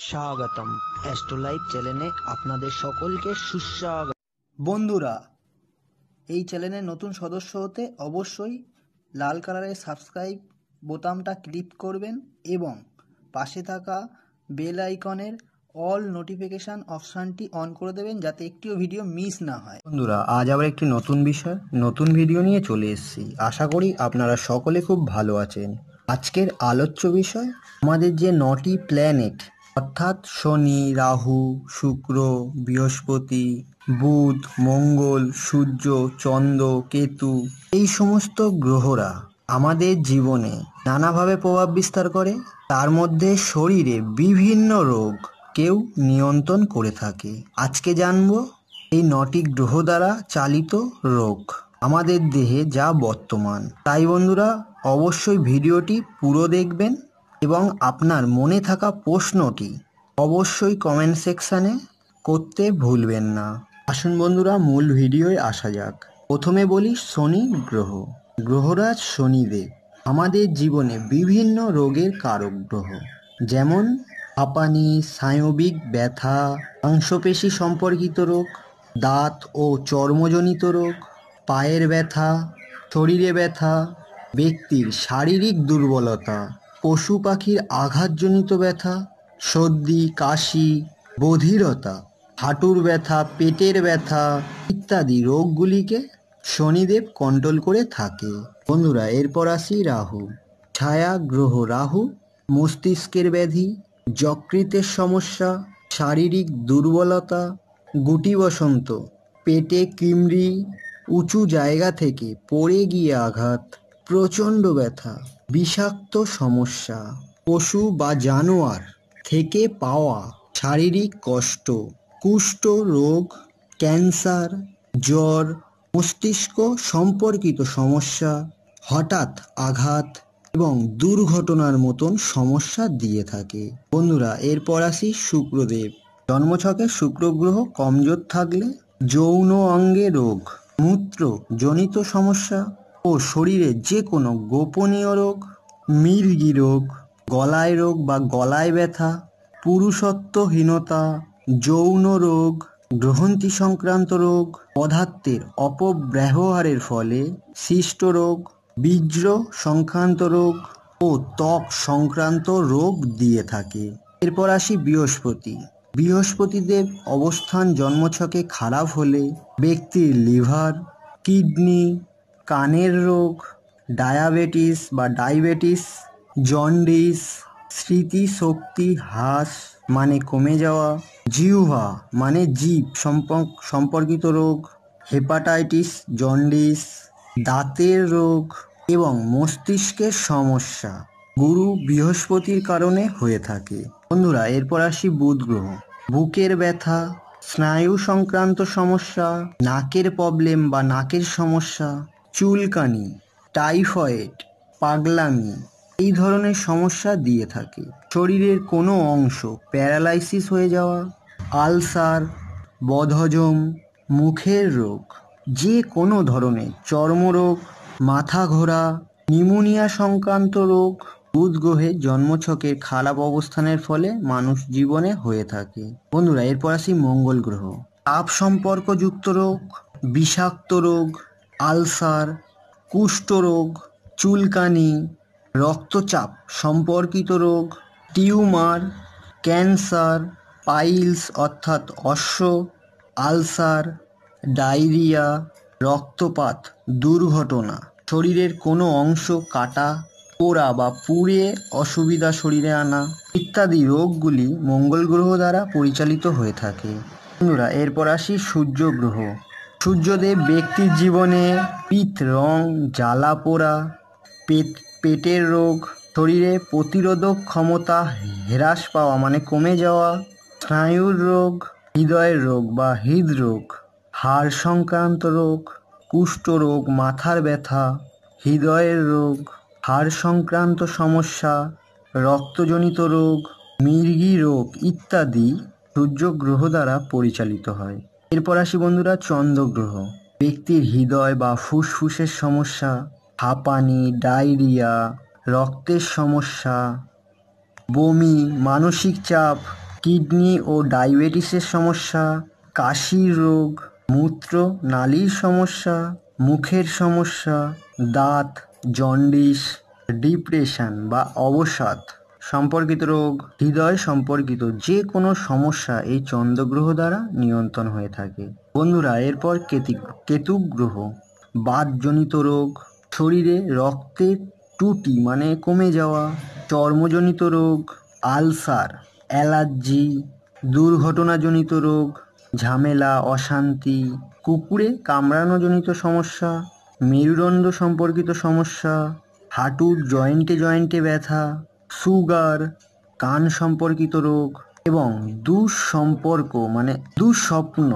স্বাগতম অ্যাস্ট্রোলাইভ চ্যানেলে আপনাদের সকলকে সুস্বাগত। বন্ধুরা, এই চ্যানেলের নতুন সদস্য হতে অবশ্যই লাল কালারের সাবস্ক্রাইব বোতামটা ক্লিক করবেন এবং পাশে থাকা বেল আইকনের অল নোটিফিকেশান অপশানটি অন করে দেবেন যাতে একটিও ভিডিও মিস না হয়। বন্ধুরা, আজ আবার একটি নতুন ভিডিও নিয়ে চলে এসেছি। আশা করি আপনারা সকলে খুব ভালো আছেন। আজকের আলোচ্য বিষয় আমাদের যে 9টি প্ল্যানেট অর্থাৎ শনি, রাহু, শুক্র, বৃহস্পতি, বুধ, মঙ্গল, সূর্য, চন্দ্র, কেতু, এই সমস্ত গ্রহরা আমাদের জীবনে নানাভাবে প্রভাব বিস্তার করে। তার মধ্যে শরীরে বিভিন্ন রোগ কেউ নিয়ন্ত্রণ করে থাকে। আজকে জানবো এই 9টি গ্রহ দ্বারা চালিত রোগ আমাদের দেহে যা বর্তমান। তাই বন্ধুরা, অবশ্যই ভিডিওটি পুরো দেখবেন এবং আপনার মনে থাকা প্রশ্নটি অবশ্যই কমেন্ট সেকশানে করতে ভুলবেন না। আসুন বন্ধুরা, মূল ভিডিওয় আসা যাক। প্রথমে বলি শনি গ্রহ। গ্রহরাজ শনিদেব আমাদের জীবনে বিভিন্ন রোগের কারক গ্রহ, যেমন হাঁপানি, স্নায়বিক ব্যথা, মাংসপেশি সম্পর্কিত রোগ, দাঁত ও চর্মজনিত রোগ, পায়ের ব্যথা, শরীরে ব্যথা, ব্যক্তির শারীরিক দুর্বলতা, পশু পাখির আঘাতজনিত ব্যথা, সর্দি, কাশি, বধিরতা, হাঁটুর ব্যথা, পেটের ব্যথা ইত্যাদি রোগগুলিকে শনিদেব কন্ট্রোল করে থাকে। বন্ধুরা, এরপর আসি রাহু। ছায়া গ্রহ রাহু মস্তিষ্কের ব্যাধি, যকৃতের সমস্যা, শারীরিক দুর্বলতা, গুটি বসন্ত, পেটে কৃমি, উঁচু জায়গা থেকে পড়ে গিয়ে আঘাত, প্রচণ্ড ব্যথা, বিষাক্ত সমস্যা, পশু বা জানোয়ার থেকে পাওয়া শারীরিক কষ্ট, কুষ্ঠ রোগ, ক্যান্সার, জ্বর, মস্তিষ্ক সম্পর্কিত সমস্যা, হঠাৎ আঘাত এবং দুর্ঘটনার মতন সমস্যা দিয়ে থাকে। বন্ধুরা, এরপর আসি শুক্রদেব। জন্মছকে শুক্র গ্রহ কমজোর থাকলে যৌন অঙ্গে রোগ, মূত্রজনিত সমস্যা ও শরীরের যে কোনো গোপনীয় রোগ, মির্গি রোগ, গলায় রোগ বা গলায় ব্যথা, পুরুষত্বহীনতা, যৌন রোগ, গ্রন্থি সংক্রান্ত রোগ, পদার্থের অপব্যবহারের ফলে সৃষ্ট রোগ, বীর্য সংক্রান্ত রোগ ও ত্বক সংক্রান্ত রোগ দিয়ে থাকে। এরপর আসি বৃহস্পতি। বৃহস্পতিদেব অবস্থান জন্মছকে খারাপ হলে ব্যক্তির লিভার, কিডনি, কানের রোগ, ডায়াবেটিস, জন্ডিস, স্মৃতিশক্তি হ্রাস মানে কমে যাওয়া, জিহ্বা মানে জীব সম্পর্কিত রোগ, হেপাটাইটিস, জন্ডিস, দাঁতের রোগ এবং মস্তিষ্কের সমস্যা গুরু বৃহস্পতির কারণে হয়ে থাকে। বন্ধুরা, এরপর আসি বুধ গ্রহ। বুকের ব্যথা, স্নায়ু সংক্রান্ত সমস্যা, নাকের প্রবলেম বা নাকের সমস্যা, চুলকানি, টাইফয়েড, পাগলামি এই ধরনের সমস্যা দিয়ে থাকে। শরীরের কোনো অংশ প্যারালাইসিস হয়ে যাওয়া, আলসার, বদহজম, মুখের রোগ, যে কোনো ধরনের চর্মরোগ, মাথা ঘোরা, নিউমোনিয়া সংক্রান্ত রোগ বুধ গ্রহের জন্মছকের খারাপ অবস্থানের ফলে মানুষ জীবনে হয়ে থাকে। বন্ধুরা, এরপর আসি মঙ্গল গ্রহ। তাপ সম্পর্কযুক্ত রোগ, বিষাক্ত রোগ, আলসার, কুষ্ঠরোগ, চুলকানি, রক্তচাপ সম্পর্কিত রোগ, টিউমার, ক্যান্সার, পাইলস অর্থাৎ অশ্ব, আলসার, ডায়রিয়া, রক্তপাত, দুর্ঘটনা, শরীরের কোনো অংশ কাটা, পোড়া বা পুড়ে অসুবিধা শরীরে আনা ইত্যাদি রোগগুলি মঙ্গল গ্রহ দ্বারা পরিচালিত হয়ে থাকে। বন্ধুরা, এরপর আসি সূর্য গ্রহ। সূর্যদেব ব্যক্তির জীবনে পিত্ত রং, জ্বালা পোড়া, পেটের রোগ, শরীরে প্রতিরোধক ক্ষমতা হ্রাস পাওয়া মানে কমে যাওয়া, স্নায়ুর রোগ, হৃদয়ের রোগ বা হৃদরোগ, হাড় সংক্রান্ত রোগ, কুষ্ঠরোগ, মাথার ব্যথা, হৃদয়ের রোগ, হাড় সংক্রান্ত সমস্যা, রক্তজনিত রোগ, মির্গি রোগ ইত্যাদি সূর্য গ্রহ দ্বারা পরিচালিত হয়। এরপর আসি বন্ধুরা চন্দ্র গ্রহ। ব্যক্তির হৃদয় বা ফুসফুসের সমস্যা, হাঁপানি, ডায়রিয়া, রক্তের সমস্যা, বমি, মানসিক চাপ, কিডনি ও ডায়াবেটিসের সমস্যা, কাশির রোগ, মূত্র নালীর সমস্যা, মুখের সমস্যা, দাঁত, জন্ডিস, ডিপ্রেশন বা অবসাদ সম্পর্কিত রোগ, হৃদয় সম্পর্কিত যে কোনো সমস্যা এই চন্দ্রগ্রহ দ্বারা নিয়ন্ত্রণ হয়ে থাকে। বন্ধুরা, এরপর কেতু গ্রহ। বাতজনিত রোগ, শরীরে রক্তের ত্রুটি মানে কমে যাওয়া, চর্মজনিত রোগ, আলসার, অ্যালার্জি, দুর্ঘটনাজনিত রোগ, ঝামেলা, অশান্তি, কুকুরে কামড়ানোজনিত সমস্যা, মেরুদণ্ড সম্পর্কিত সমস্যা, হাঁটুর জয়েন্টে জয়েন্টে ব্যথা, সুগার, কান সম্পর্কিত রোগ এবং দুঃস্বপ্ন